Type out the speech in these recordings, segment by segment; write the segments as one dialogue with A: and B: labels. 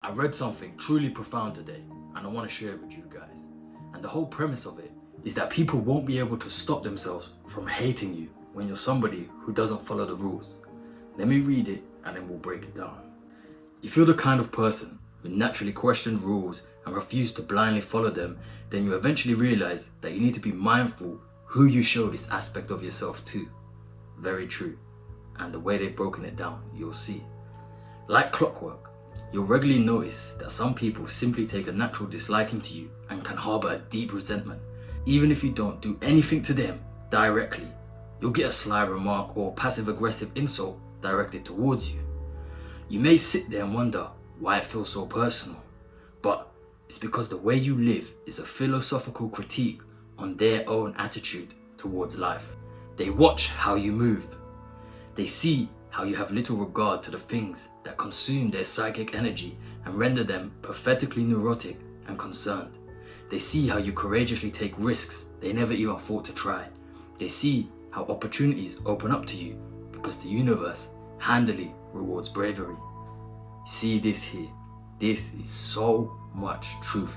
A: I read something truly profound today and I want to share it with you guys. And the whole premise of it is that people won't be able to stop themselves from hating you when you're somebody who doesn't follow the rules. Let me read it and then we'll break it down. If you're the kind of person who naturally questions rules and refuse to blindly follow them, then you eventually realize that you need to be mindful who you show this aspect of yourself to. Very true. And the way they've broken it down, you'll see. Like clockwork, you'll regularly notice that some people simply take a natural disliking to you and can harbor a deep resentment. Even if you don't do anything to them directly, you'll get a sly remark or passive-aggressive insult directed towards you. You may sit there and wonder why it feels so personal, but it's because the way you live is a philosophical critique on their own attitude towards life. They watch how you move. They see how you have little regard to the things that consume their psychic energy and render them pathetically neurotic and concerned. They see how you courageously take risks they never even thought to try. They see how opportunities open up to you because the universe handily rewards bravery. See this here. This is so much truth.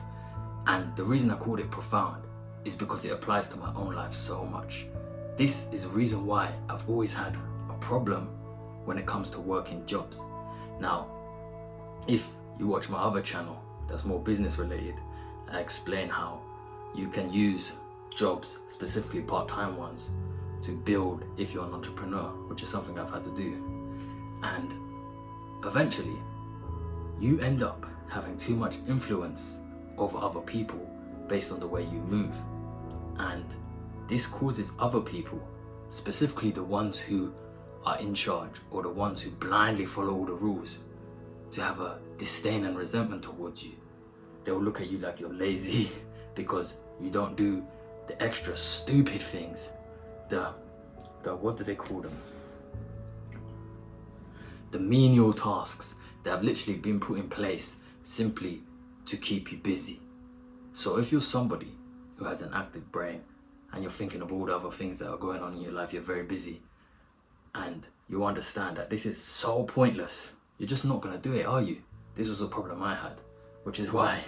A: And the reason I called it profound is because it applies to my own life so much. This is the reason why I've always had a problem when it comes to working jobs. Now, if you watch my other channel that's more business related, I explain how you can use jobs, specifically part-time ones, to build if you're an entrepreneur, which is something I've had to do. And eventually, you end up having too much influence over other people based on the way you move. And this causes other people, specifically the ones who are in charge or the ones who blindly follow all the rules, to have a disdain and resentment towards you. They'll look at you like you're lazy because you don't do the extra stupid things, the what do they call them? The menial tasks that have literally been put in place simply to keep you busy. So if you're somebody who has an active brain and you're thinking of all the other things that are going on in your life, you're very busy, and you understand that this is so pointless, you're just not going to do it, are you? This was a problem I had, which is why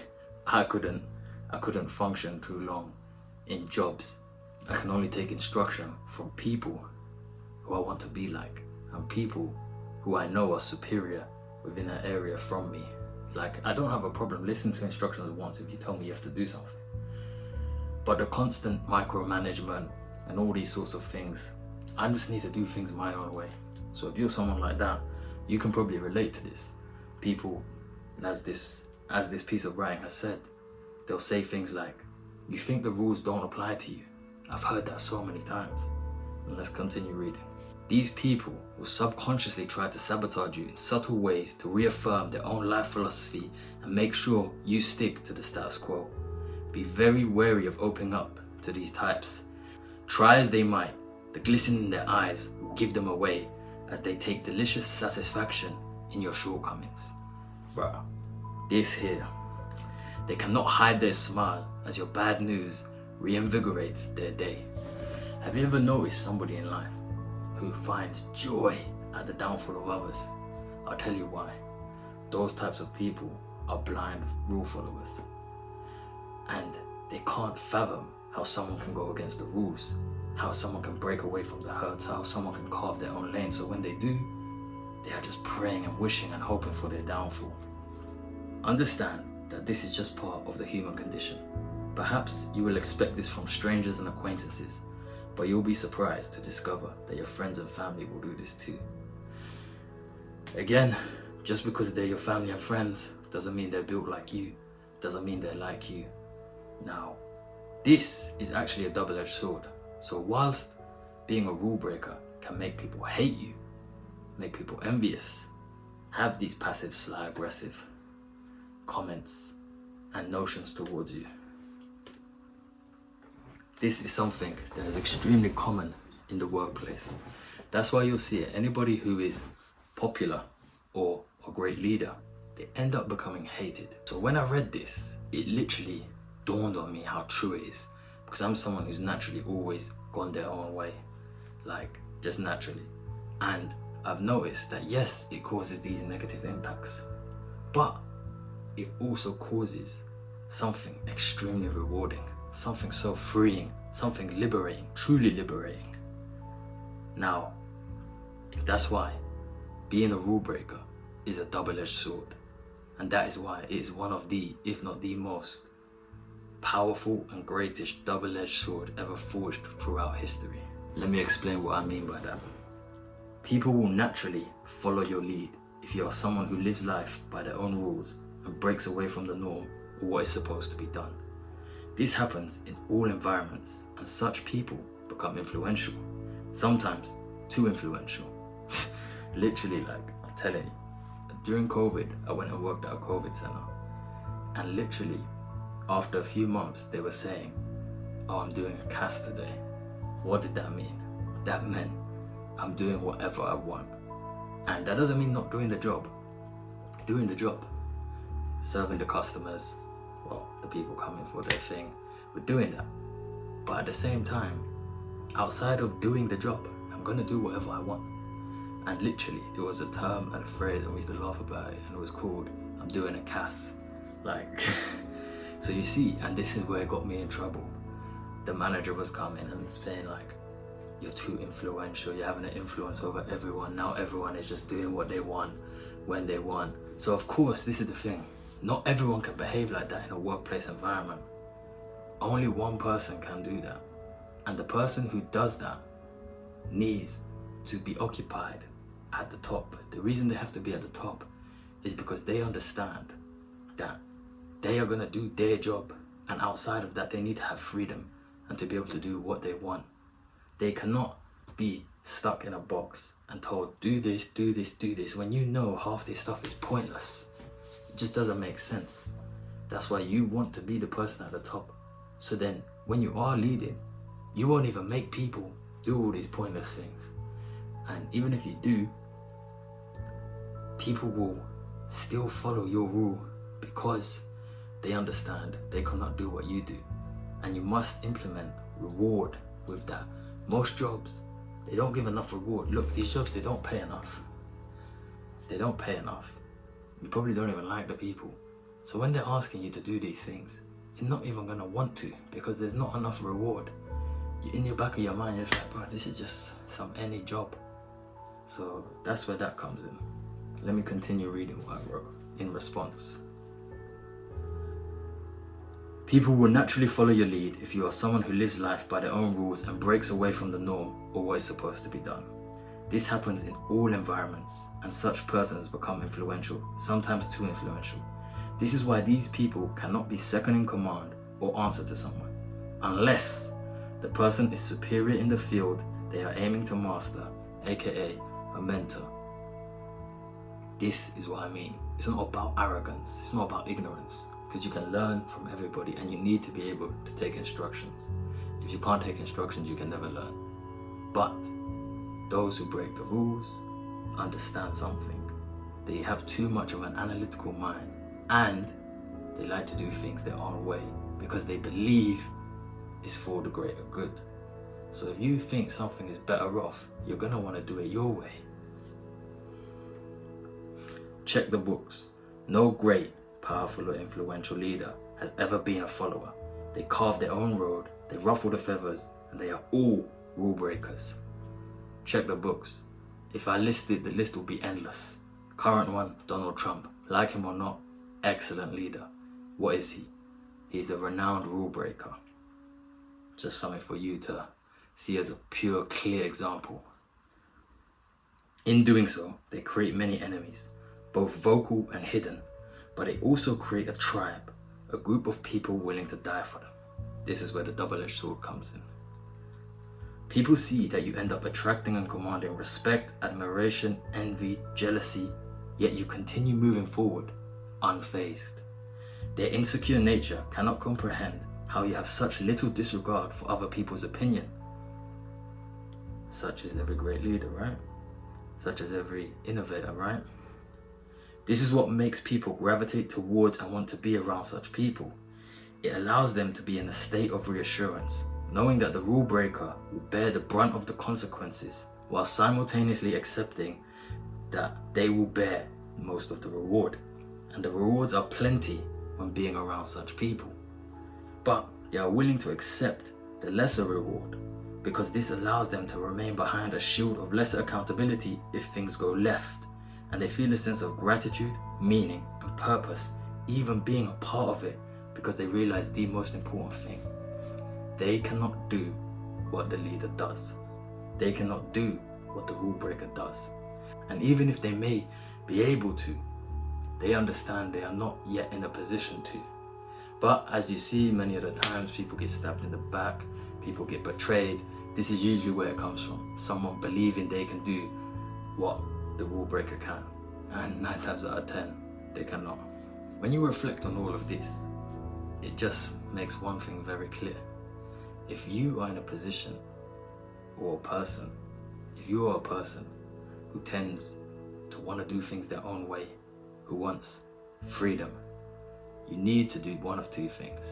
A: I couldn't function too long in jobs. I can only take instruction from people who I want to be like, and people who I know are superior within an area from me. Like, I don't have a problem listening to instructions once if you tell me you have to do something. But the constant micromanagement and all these sorts of things, I just need to do things my own way. So if you're someone like that, you can probably relate to this. People, as this piece of writing has said, they'll say things like, you think the rules don't apply to you. I've heard that so many times. And let's continue reading. These people will subconsciously try to sabotage you in subtle ways to reaffirm their own life philosophy and make sure you stick to the status quo. Be very wary of opening up to these types. Try as they might, the glisten in their eyes will give them away as they take delicious satisfaction in your shortcomings. Bruh, this here. They cannot hide their smile as your bad news reinvigorates their day. Have you ever noticed somebody in life who finds joy at the downfall of others? I'll tell you why. Those types of people are blind rule followers. And they can't fathom how someone can go against the rules, how someone can break away from the hurts, how someone can carve their own lane. So when they do, they are just praying and wishing and hoping for their downfall. Understand that this is just part of the human condition. Perhaps you will expect this from strangers and acquaintances, but you'll be surprised to discover that your friends and family will do this too. Again, just because they're your family and friends doesn't mean they're built like you, doesn't mean they're like you. Now, this is actually a double-edged sword. So whilst being a rule breaker can make people hate you, make people envious, have these passive, sly, aggressive comments and notions towards you, this is something that is extremely common in the workplace. That's why you'll see it. Anybody who is popular or a great leader, they end up becoming hated. So when I read this, it literally dawned on me how true it is. Because I'm someone who's naturally always gone their own way. Like, just naturally. And I've noticed that yes, it causes these negative impacts. But it also causes something extremely rewarding, something so freeing, something liberating, truly liberating. Now, that's why being a rule breaker is a double-edged sword. And that is why it is one of the, if not the most powerful and greatest double-edged sword ever forged throughout history. Let me explain what I mean by that. People will naturally follow your lead if you are someone who lives life by their own rules and breaks away from the norm or what is supposed to be done. This happens in all environments, and such people become influential, sometimes too influential. Literally, like, I'm telling you, during COVID, I went and worked at a COVID center, and literally after a few months they were saying, oh, I'm doing a cast today. What did that mean? That meant I'm doing whatever I want. And that doesn't mean not doing the job. Doing the job. Serving the customers, well, the people coming for their thing, we're doing that. But at the same time, outside of doing the job, I'm gonna do whatever I want. And literally, it was a term and a phrase, and we used to laugh about it, and it was called, I'm doing a cast. Like, so you see, and this is where it got me in trouble. The manager was coming and saying like, you're too influential, you're having an influence over everyone, now everyone is just doing what they want, when they want. So of course, this is the thing, not everyone can behave like that in a workplace environment. Only one person can do that. And the person who does that needs to be occupied at the top. The reason they have to be at the top is because they understand that they are gonna do their job, and outside of that they need to have freedom and to be able to do what they want. They cannot be stuck in a box and told, do this, do this, do this, when you know half this stuff is pointless. It just doesn't make sense. That's why you want to be the person at the top. So then when you are leading, you won't even make people do all these pointless things. And even if you do, people will still follow your rule because they understand they cannot do what you do. And you must implement reward with that. Most jobs, they don't give enough reward. Look, these jobs, they don't pay enough. They don't pay enough. You probably don't even like the people. So when they're asking you to do these things, you're not even gonna want to because there's not enough reward. In your back of your mind, you're just like, bro, this is just some any job. So that's where that comes in. Let me continue reading what I wrote in response. People will naturally follow your lead if you are someone who lives life by their own rules and breaks away from the norm or what is supposed to be done. This happens in all environments, and such persons become influential, sometimes too influential. This is why these people cannot be second in command or answer to someone, unless the person is superior in the field they are aiming to master, aka a mentor. This is what I mean. It's not about arrogance, it's not about ignorance, because you can learn from everybody and you need to be able to take instructions. If you can't take instructions, you can never learn. But those who break the rules understand something. They have too much of an analytical mind, and they like to do things their own way because they believe it's for the greater good. So if you think something is better off, you're gonna want to do it your way. Check the books. No great, powerful or influential leader has ever been a follower. They carve their own road, they ruffle the feathers, and they are all rule breakers. Check the books. If I listed, the list will be endless. Current one, Donald Trump. Like him or not, excellent leader. What is he? He's a renowned rule breaker. Just something for you to see as a pure, clear example. In doing so, they create many enemies, both vocal and hidden, but they also create a tribe, a group of people willing to die for them. This is where the double-edged sword comes in. People see that you end up attracting and commanding respect, admiration, envy, jealousy, yet you continue moving forward, unfazed. Their insecure nature cannot comprehend how you have such little disregard for other people's opinion. Such is every great leader, right? Such as every innovator, right? This is what makes people gravitate towards and want to be around such people. It allows them to be in a state of reassurance, knowing that the rule breaker will bear the brunt of the consequences, while simultaneously accepting that they will bear most of the reward. and the rewards are plenty when being around such people. But they are willing to accept the lesser reward because this allows them to remain behind a shield of lesser accountability if things go left, and they feel a sense of gratitude, meaning, and purpose even being a part of it because they realize the most important thing. They cannot do what the leader does. They cannot do what the rule breaker does. And even if they may be able to, they understand they are not yet in a position to. But as you see, many of the times people get stabbed in the back, people get betrayed. This is usually where it comes from. Someone believing they can do what the rule breaker can. And 9 times out of 10, they cannot. When you reflect on all of this, it just makes one thing very clear. If you are in a position or a person, if you are a person who tends to want to do things their own way, who wants freedom, you need to do one of two things.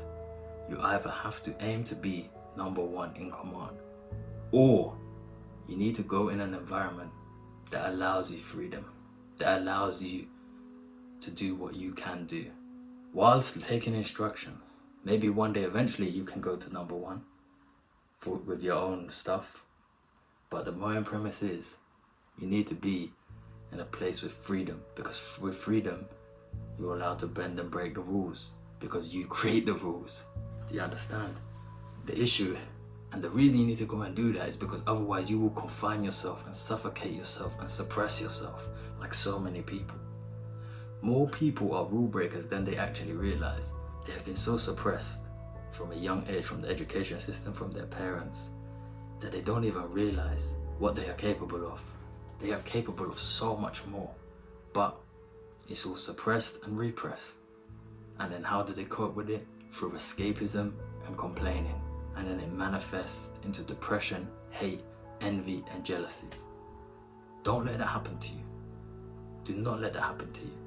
A: You either have to aim to be number one in command, or you need to go in an environment that allows you freedom, that allows you to do what you can do whilst taking instructions. Maybe one day eventually you can go to number one with your own stuff, but the main premise is you need to be in a place with freedom, because with freedom you're allowed to bend and break the rules because you create the rules. Do you understand? The issue and the reason you need to go and do that is because otherwise you will confine yourself and suffocate yourself and suppress yourself like so many people. More people are rule breakers than they actually realize. They have been so suppressed from a young age, from the education system, from their parents, that they don't even realize what they are capable of. They are capable of so much more, but it's all suppressed and repressed. And then how do they cope with it? Through escapism and complaining. And then it manifests into depression, hate, envy, and jealousy. Don't let that happen to you. Do not let that happen to you.